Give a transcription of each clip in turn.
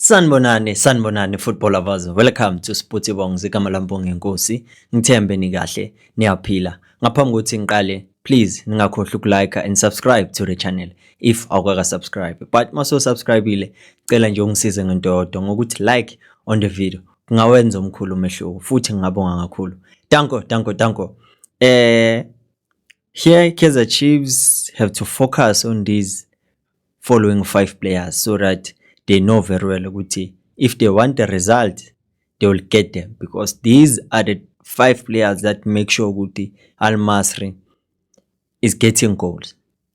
Sanibonani football lovers. Welcome to Sportsibong zigama lampong ngenkosi. Ngithembe ni kahle, niyaphila. Ngaphambi kokuthi ngiqale, please ningakhohlwa ukulike and subscribe to the channel if awukaka subscribe. But maso subscribeile, cela nje ungisize ngento yodwa ngokuthi like on the video. Kungawenza omkhulu umehluko futhi ngingabonga kakhulu. Danko. Here Kaizer Chiefs have to focus on these following 5 players so that they know very well ukuthi if they want the result they will get them, because these are the 5 players that make sure ukuthi Al Masry is getting goals.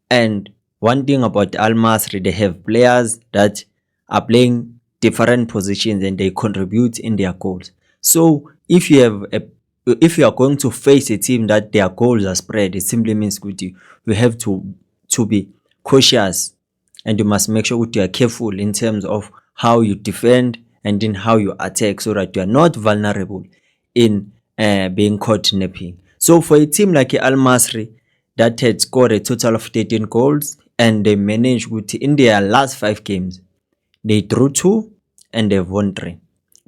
And one thing about Al Masry, they have players that are playing different positions and they contribute in their goals. So if you are going to face a team that their goals are spread, it simply means you have to be cautious, and you must make sure you are careful in terms of how you defend and in how you attack, so that you are not vulnerable in being caught napping. So for a team like Al Masry that had scored a total of 13 goals and they managed in their last 5 games, they drew 2 and they've won 3.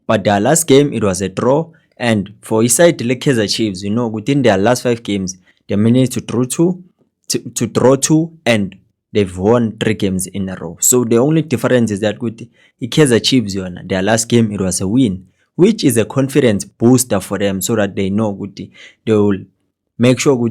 But their last game, it was a draw. And for a side like Kaizer Chiefs, within their last 5 games, they managed to draw 2 and they've won 3 games in a row. So the only difference is that with Kaizer Chiefs, their last game, it was a win, which is a confidence booster for them, so that they know they will make sure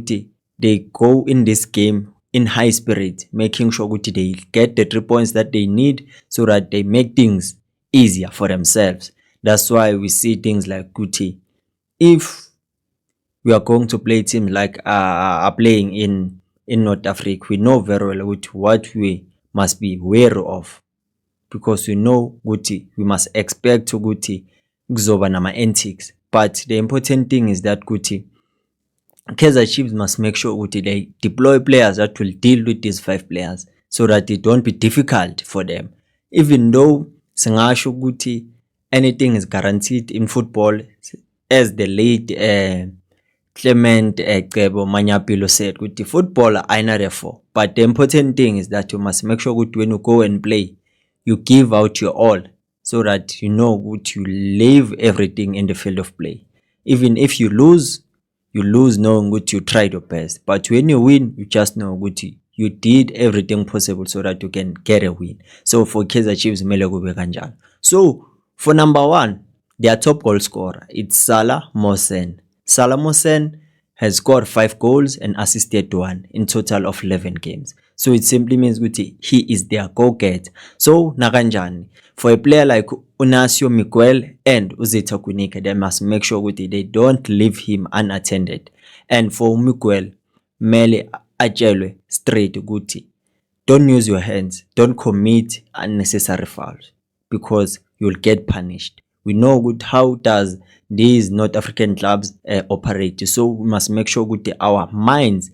they go in this game in high spirit, making sure they get the 3 points that they need so that they make things easier for themselves. That's why we see things like if we are going to play teams like are playing in North Africa, we know very well what we must be wary of, because we know we must expect to kuzoba nama antics. But the important thing is that Kaizer Chiefs must make sure they deploy players that will deal with these 5 players so that it don't be difficult for them. Even though singasho anything is guaranteed in football, as the late Clement Gcebo Manyapilo said, football ayina therefore. But the important thing is that you must make sure when you go and play, you give out your all, so that you leave everything in the field of play. Even if you lose knowing you tried your best. But when you win, you just know you did everything possible so that you can get a win. So for Kaizer Chiefs, mele kube kanjalo. So for number 1, their top goal scorer, it's Salah Mohsen. Salah Mohsen has scored 5 goals and assisted 1 in total of 11 games. So it simply means he is their go-getter. So nakanjani, for a player like Unacio Miguel and Uzeta Kunika, they must make sure they don't leave him unattended. And for Miguel, mele ajelwe straight don't use your hands, don't commit unnecessary fouls, because you'll get punished. We know how does these North African clubs operate. So we must make sure our minds,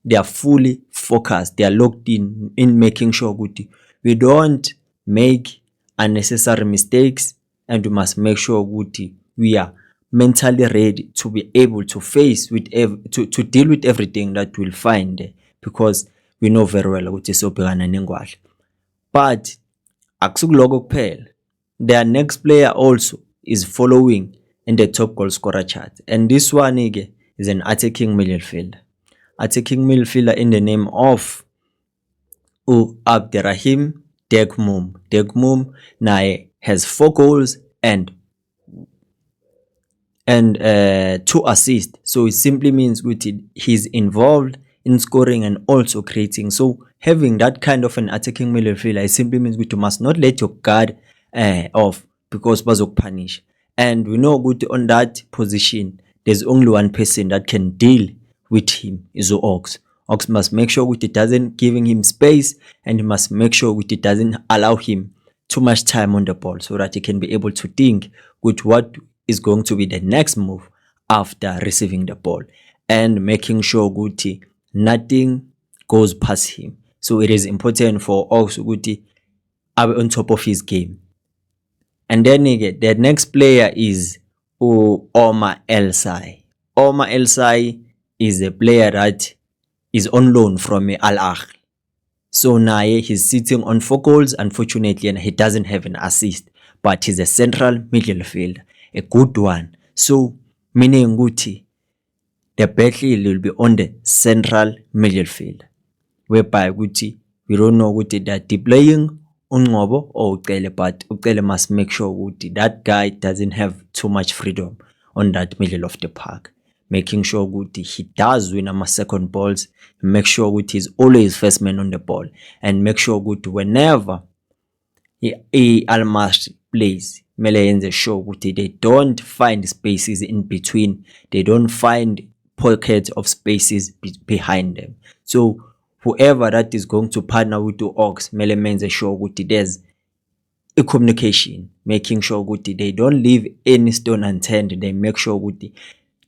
they are fully focused, they are locked in making sure we don't make unnecessary mistakes, and we must make sure we are mentally ready to be able to face to deal with everything that we'll find there, because we know very well sobhekana nengwahla. But akusukuloko kuphela, their next player also is following in the top goal scorer chart, and this one is an attacking midfielder. Attacking midfielder in the name of Abderrahim Degmoum. Degmoum naye has 4 goals and 2 assists. So it simply means he's involved in scoring and also creating. So having that kind of an attacking midfielder, it simply means you must not let your guard off, because bazok punish. And we know on that position there's only one person that can deal with him, is Ox. Ox must make sure it doesn't giving him space, and he must make sure it doesn't allow him too much time on the ball, so that he can be able to think what is going to be the next move after receiving the ball, and making sure nothing goes past him. So it is important for Ox on top of his game. And then the next player is Omar El-Sai. Omar El-Sai is a player that is on loan from Al Ahly. So now he's sitting on 4 goals, unfortunately, and he doesn't have an assist. but he's a central midfielder, a good one. So meaning ukuthi the battle will be on the central midfield, whereby ukuthi we don't know ukuthi they're deploying Unqobo or Ucele, but Ucele must make sure ukuthi that guy doesn't have too much freedom on that middle of the park, making sure ukuthi he does win ama second balls, make sure ukuthi he's always first man on the ball, and make sure ukuthi whenever Al Masry plays mele yenze sure ukuthi they don't find spaces in between, they don't find pockets of spaces behind them. So whoever that is going to partner with the Ox mele menze sure ukuthi there's a communication, making sure ukuthi they don't leave any stone unturned. They make sure ukuthi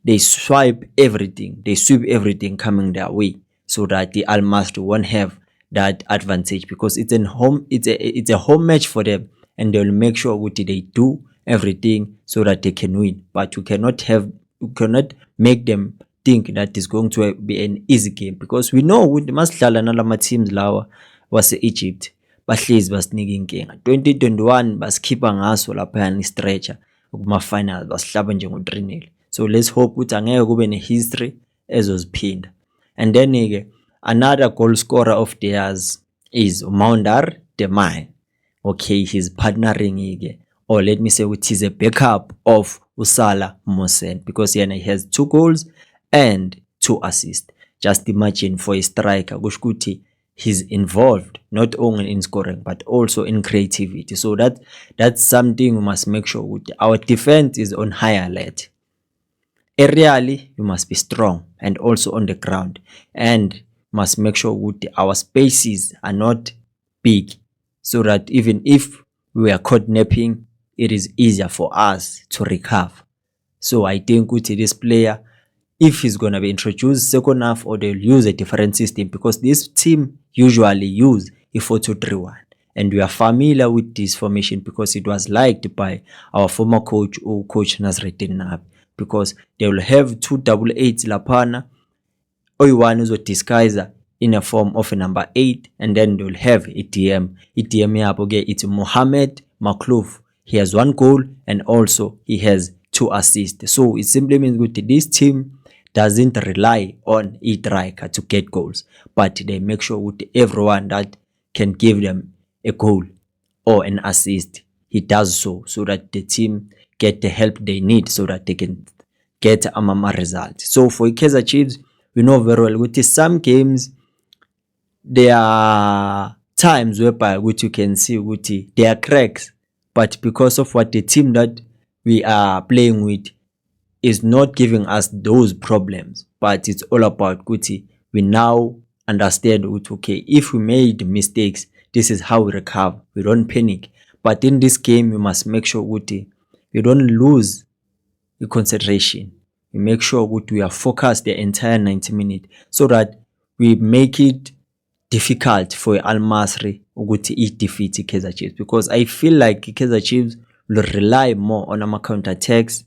they sweep everything coming their way, so that the Al Masry won't have that advantage, because it's a home match for them, and they will make sure ukuthi they do everything so that they can win. But you cannot make them think that is going to be an easy game, because we know ukuthi masidlala nalama teams lawa wase Egypt bahlezi basinika inkinga. 2021 basikhipha ngaso lapha ni stretcher kuma final basihlaba nje ngo-3-0. So let's hope ukuthi angeke kube ne history ezoziphinda. And then ke another goal scorer of theirs is Maundar Demain. Okay, he's partnering ke, or let me say ukuthi he's a backup of Usala Mohsen, because he has 2 goals and 2 assists. Just imagine for a striker, kushukuthi he's involved not only in scoring but also in creativity. So that's something we must make sure with. Our defense is on high alert. Aerially, we must be strong, and also on the ground, and must make sure with our spaces are not big, so that even if we are caught napping, it is easier for us to recover. So I think with this player, if he's gonna be introduced second half, or they'll use a different system, because this team usually use a 4-2-3-1, and we are familiar with this formation because it was liked by our former coach, or Coach Nasreddin Nabi, because they will have 2 double 8s lapana, one is a disguiser in a form of a number 8, and then they'll have ETM yabo ke it's Mohamed Maklouf. He has 1 goal and also he has 2 assists. So it simply means that this team doesn't rely on a striker to get goals, but they make sure with everyone that can give them a goal or an assist, he does so that the team get the help they need, so that they can get a mama result. So for Kaizer Chiefs, we know very well with some games there are times whereby which you can see with there are cracks, but because of what the team that we are playing with is not giving us those problems. But it's all about Guti. We now understand okay, if we made mistakes, this is how we recover. We don't panic. But in this game, we must make sure Guti, we don't lose the concentration. We make sure Guti, we are focused the entire 90 minutes, so that we make it difficult for Al Masry to defeat Kaizer Chiefs, because I feel like Kaizer Chiefs will rely more on our counter attacks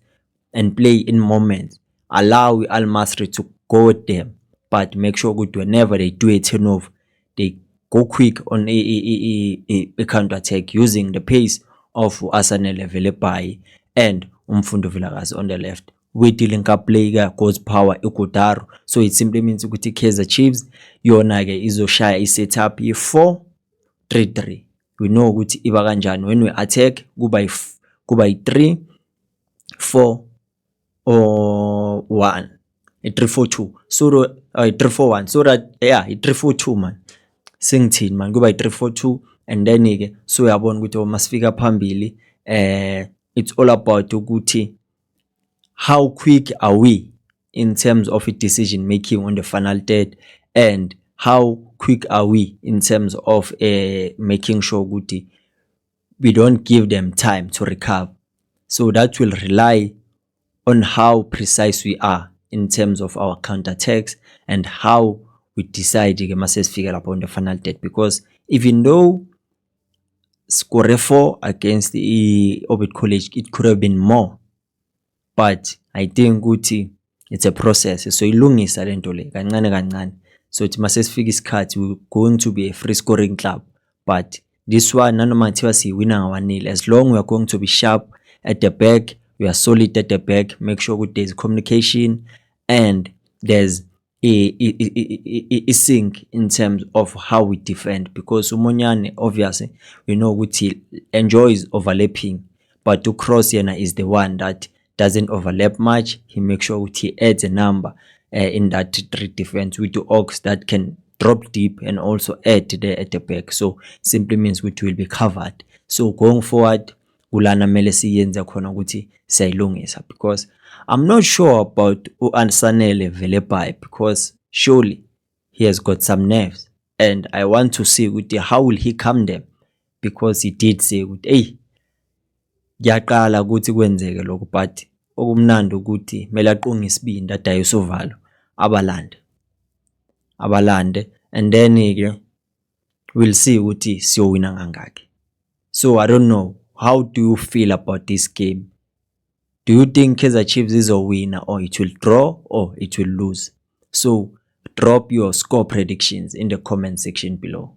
and play in moments, allow Al Masry to go at them, but make sure good whenever they do a turnover, they go quick on a counter attack using the pace of Arsenal Velepai and Mfundo Vilakazi on the left. We dealing up play goes power Ikutaro. So it simply means ukuthi Kaizer Chiefs yona ke izoshaya i-setup ye-4-3-3. We know ukuthi iba kanjani when we attack kuba i-3-4 or 1, a 3-4-2, so 3-4-1, so that a 3-4-2 man singithini man kuba i-3-4-2, and then ke so uyabona ukuthi masifika phambili it's all about ukuthi how quick are we in terms of decision making on the final third, and how quick are we in terms of making sure Guti we don't give them time to recover. So that will rely on how precise we are in terms of our counterattacks and how we decide to figure out on the final third. Because even though score 4 against the Orbit College, it could have been more, but I think Guti it's a process. So ilungisa lento le kancane kancane. So it must figure isikhathi we're going to be a free scoring club, but this one nanoma kuthiwa siwina nga-1-0, as long we are going to be sharp at the back, we are solid at the back, make sure there's communication and there's a sync in terms of how we defend, because uMonyane obviously we know ukuthi enjoys overlapping, but uCross yena is the one that doesn't overlap much. He makes sure he adds a number in that 3 defense with the Ox that can drop deep and also add there at the back, so simply means which will be covered. So going forward kulana mele siyenze khona ukuthi siyayilungisa, because I'm not sure about uAnsanele Velepai, because surely he has got some nerves and I want to see ukuthi how will he calm them, because he did say ukuthi hey kuyaqala ukuthi kwenzeke lokho, but okumnandi ukuthi mele aqonge isibindi adayise uvalo abalande and then ke we'll see ukuthi siyowina ngangaki. So I don't know, how do you feel about this game? Do you think Kaizer Chiefs is a winner, or it will draw, or it will lose? So drop your score predictions in the comment section below.